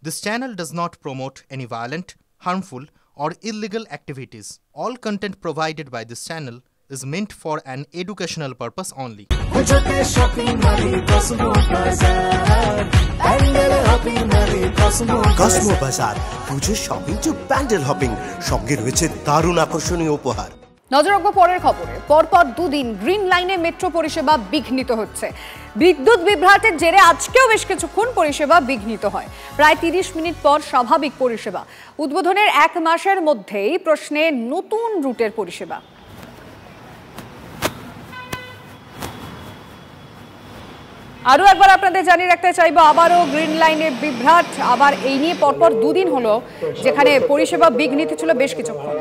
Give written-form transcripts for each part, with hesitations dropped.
This channel does not promote any violent, harmful, or illegal activities. All content provided by this channel is meant for an educational purpose only. Cosmo বাজার পুজোর shopping two pandal hopping সঙ্গে রয়েছে দারুণ আকর্ষণীয় উপহার। নজর রাখবো পরের খবরে। পরপর দুদিন গ্রিন লাইনে মেট্রো পরিষেবা বিঘ্নিত হচ্ছে। বিদ্যুৎ বিভ্রাটের জেরে আজকেও বেশ কিছুক্ষণ পরিষেবা বিঘ্নিত হয়। প্রায় 30 মিনিট পর স্বাভাবিক পরিষেবা। উদ্বোধনের 1 মাসের মধ্যেই প্রশ্নে নতুন রুটের পরিষেবা। আরও একবার আপনাদের জানিয়ে রাখতে চাইবো, আবারও গ্রিন লাইনে বিভ্রাট। আবার এই নিয়ে পরপর দুদিন হলো যেখানে পরিষেবা বিঘ্নিত ছিল বেশ কিছুক্ষণ।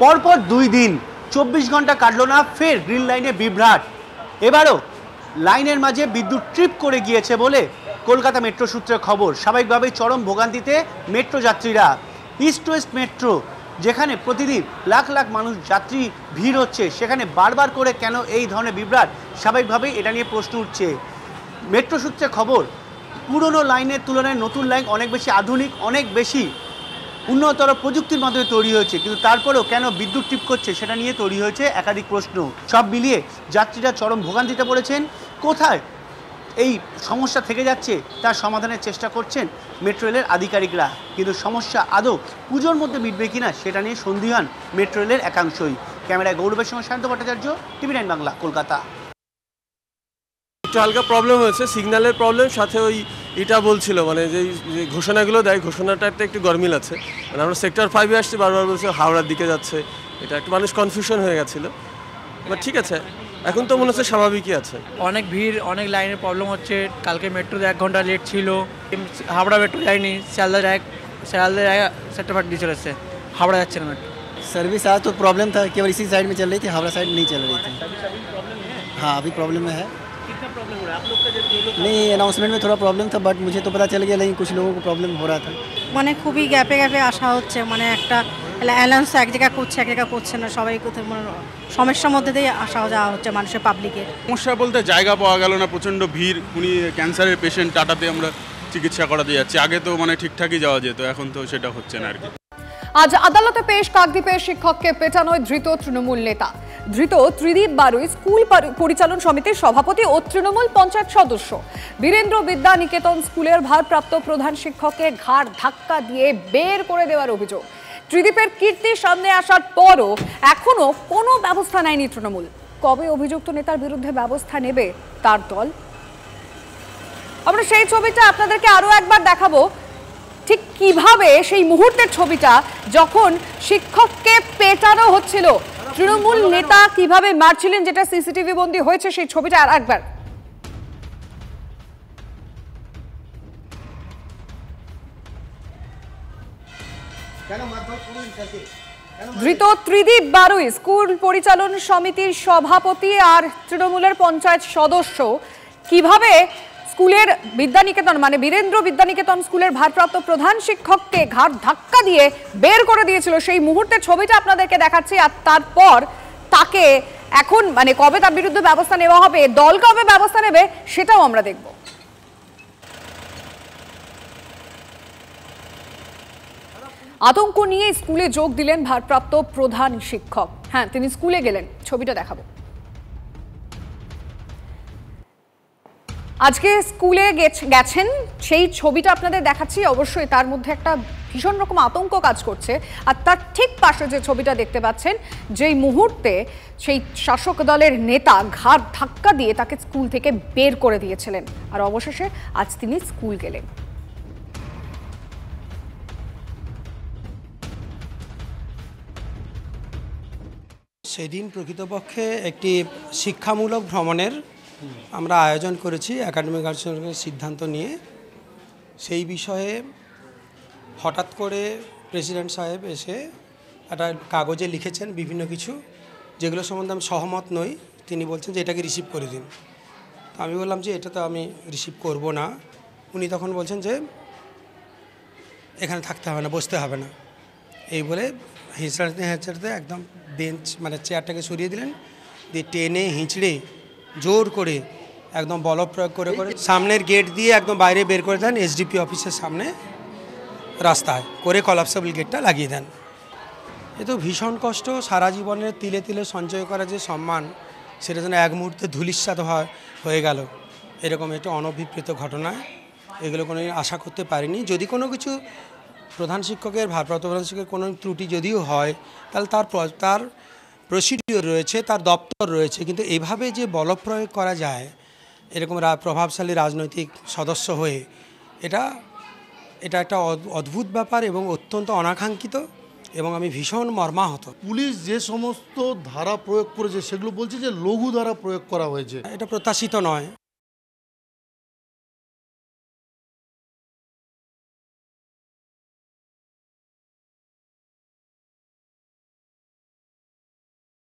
পরপর 2 দিন 24 ঘন্টা কাটলো না, ফের গ্রিন লাইনে বিভ্রাট। এবারও লাইনের মাঝে বিদ্যুৎ ট্রিপ করে গিয়েছে বলে কলকাতা মেট্রো সূত্রে খবর। স্বাভাবিকভাবেই চরম ভোগান্তিতে মেট্রো যাত্রীরা। ইস্ট ওয়েস্ট মেট্রো, যেখানে প্রতিদিন লাখ লাখ মানুষ যাত্রী ভিড় হচ্ছে, সেখানে বারবার করে কেন এই ধরনের বিভ্রাট? স্বাভাবিকভাবেই এটা নিয়ে প্রশ্ন উঠছে। মেট্রো সূত্রে খবর, পুরনো লাইনের তুলনায় নতুন লাইন অনেক বেশি আধুনিক, অনেক বেশি উন্নতর প্রযুক্তির মাধ্যমে তৈরি হয়েছে, কিন্তু তারপরেও কেন বিদ্যুৎ টিপ করছে সেটা নিয়ে তৈরি হয়েছে একাধিক প্রশ্ন। সব মিলিয়ে যাত্রীরা চরম ভোগান্তিতে পড়েছেন। কোথায় এই সমস্যা থেকে যাচ্ছে তার সমাধানের চেষ্টা করছেন মেট্রো রেলের আধিকারিকরা, কিন্তু সমস্যা আদৌ পুজোর মধ্যে মিটবে কিনা সেটা নিয়ে সন্দিহান মেট্রো রেলের একাংশই। ক্যামেরায় গৌরবের সঙ্গে শান্ত ভট্টাচার্য, TV9 বাংলা, কলকাতা। একটু হালকা প্রবলেম হয়েছে, সিগন্যালের প্রবলেম, সাথে ওই এটা বলছিল মানে যে ঘোষণাগুলো দেয়, ঘোষণাটাতে একটু গরমিল আছে। মানে আমরা সেক্টর 5-এ আসছি, বারবার বলছে হাওড়ার দিকে যাচ্ছে, এটা একটু মানুষ কনফিউশন হয়ে গেছিলো। বাট ঠিক আছে, এখন তো মনে হচ্ছে স্বাভাবিকই আছে। অনেক ভিড়, অনেক লাইনের প্রবলেম হচ্ছে। কালকে মেট্রোতে 1 ঘন্টা লেট ছিল। হাওড়া মেট্রো যায়নি, শিয়ালদা सेक्टर 5 দিয়ে চলেছে, हावड़ा যাচ্ছে না মেট্রো। सर्विस आज तो प्रॉब्लम था, केवल इसी साइड में चल रही थी, हावड़ा साइड नहीं चल रही थी। हाँ, अभी प्रॉब्लम में है। कितना प्रॉब्लम हो रहा है आप लोग का? नहीं, अनाउंसमेंट में थोड़ा प्रॉब्लम था, बट मुझे तो पता चल गया, लेकिन कुछ लोगों को प्रॉब्लम हो रहा था। মানে খুবই গ্যাপে গ্যাপে আসা হচ্ছে, মানে একটা অ্যালাউন্স এক জায়গা করছে, এক জায়গা করছে না, সবাই কোথাও মানে সমস্যার মধ্যে দিয়ে আসা যাওয়া হচ্ছে মানুষের, পাবলিকের। সমস্যা বলতে জায়গা পাওয়া গেল না, প্রচণ্ড ভিড়। উনি ক্যান্সারের পেশেন্ট, টাটাতে আমরা চিকিৎসা করাতে যাচ্ছি। আগে তো মানে ঠিকঠাকই যাওয়া যেত, এখন তো সেটা হচ্ছে না আর কি। আজ আদালতে পেশ কাকদ্বীপের শিক্ষককে পেটানোয় ধৃত তৃণমূল নেতা। ধৃত ত্রিদীপ বারুই স্কুল পরিচালন সমিতির সভাপতি ও তৃণমূল পঞ্চায়েত সদস্য। বীরেন্দ্র বিদ্যা নিকেতন স্কুলের ভারপ্রাপ্ত প্রধান শিক্ষককে ঘাড় ধাক্কা দিয়ে বের করে দেওয়ার অভিযোগ। ত্রিদীপের কীর্তি সামনে আসার পরও এখনো কোনো ব্যবস্থা নেয়নি তৃণমূল। কবে অভিযুক্ত নেতার বিরুদ্ধে ব্যবস্থা নেবে তার দল? আমরা সেই ছবিটা আপনাদেরকে আরো একবার দেখাবো, ঠিক কিভাবে সেই মুহূর্তের ছবিটা যখন শিক্ষককে পেটানো হচ্ছিল, তৃণমূল নেতা কিভাবে মারছিলেন, যেটা সিসিটিভি বন্দী হয়েছে, সেই ছবিটা আর একবার। ধৃত ত্রিদীপ বারুই স্কুল পরিচালন সমিতির সভাপতি আর তৃণমূলের পঞ্চায়েত সদস্য। কিভাবে স্কুলের বিদ্যানিকেতন মানে বীরেন্দ্র বিদ্যানিকেতন স্কুলের ভারপ্রাপ্ত প্রধান শিক্ষককে ঘাড় ধাক্কা দিয়ে বের করে দিয়েছিল, সেই মুহূর্তের ছবিটা আপনাদেরকে দেখাচ্ছি। আর তারপর তাকে এখন মানে কবে তার বিরুদ্ধে ব্যবস্থা নেওয়া হবে, দল কবে ব্যবস্থা নেবে, সেটাও আমরা দেখব। আতঙ্ক নিয়ে স্কুলে যোগ দিলেন ভারপ্রাপ্ত প্রধান শিক্ষক। হ্যাঁ, তিনি স্কুলে গেলেন, ছবিটা দেখাবো। আজকে স্কুলে গেছেন, সেই ছবিটা আপনাদের দেখাচ্ছি। অবশ্যই তার মধ্যে একটা ভীষণ রকম আতঙ্ক কাজ করছে। আর তার ঠিক পাশে যে ছবিটা দেখতে পাচ্ছেন, যেই মুহূর্তে সেই শাসক দলের নেতা ঘাড় ধাক্কা দিয়ে তাকে স্কুল থেকে বের করে দিয়েছিলেন, আর অবশেষে আজ তিনি স্কুল গেলেন। সেদিন প্রকৃতপক্ষে একটি শিক্ষামূলক ভ্রমণের আমরা আয়োজন করেছি একাডেমিক গার্জেনের সিদ্ধান্ত নিয়ে। সেই বিষয়ে হঠাৎ করে প্রেসিডেন্ট সাহেব এসে একটা কাগজে লিখেছেন বিভিন্ন কিছু, যেগুলো সম্বন্ধে আমি সহমত নই। তিনি বলছেন যে এটাকে রিসিভ করে দিন। তো আমি বললাম যে এটা তো আমি রিসিভ করব না। উনি তখন বলছেন যে এখানে থাকতে হবে না, বসতে হবে না, এই বলে হিঁচড়াতে একদম বেঞ্চ মানে চেয়ারটাকে সরিয়ে দিলেন, দিয়ে টেনে হিঁচড়ে জোর করে একদম বল প্রয়োগ করে সামনের গেট দিয়ে একদম বাইরে বের করে দেন, এসডিপি অফিসের সামনে রাস্তায় করে কলাপসেবল গেটটা লাগিয়ে দেন। এ তো ভীষণ কষ্ট, সারা জীবনের তিলে তিলে সঞ্চয় করা যে সম্মান সেটা যেন এক মুহূর্তে ধূলিসাৎ হয়ে গেল, এরকম একটা অনভিপ্রেত ঘটনায় এগুলো কোনো আশা করতে পারিনি। যদি কোনো কিছু প্রধান শিক্ষকের ভারপ্রাপ্ত প্রধান শিক্ষকের কোনো ত্রুটি যদিও হয় তাহলে তার প্রসিডিওর রয়েছে, তার দপ্তর রয়েছে, কিন্তু এভাবে যে বলপ্রয়োগ করা যায় এরকম প্রভাবশালী রাজনৈতিক সদস্য হয়ে, এটা একটা অদ্ভুত ব্যাপার এবং অত্যন্ত অনাকাঙ্ক্ষিত, এবং আমি ভীষণ মর্মাহত। পুলিশ যে সমস্ত ধারা প্রয়োগ করেছে সেগুলো বলছে যে লঘু ধারা প্রয়োগ করা হয়েছে, এটা প্রত্যাশিত নয়।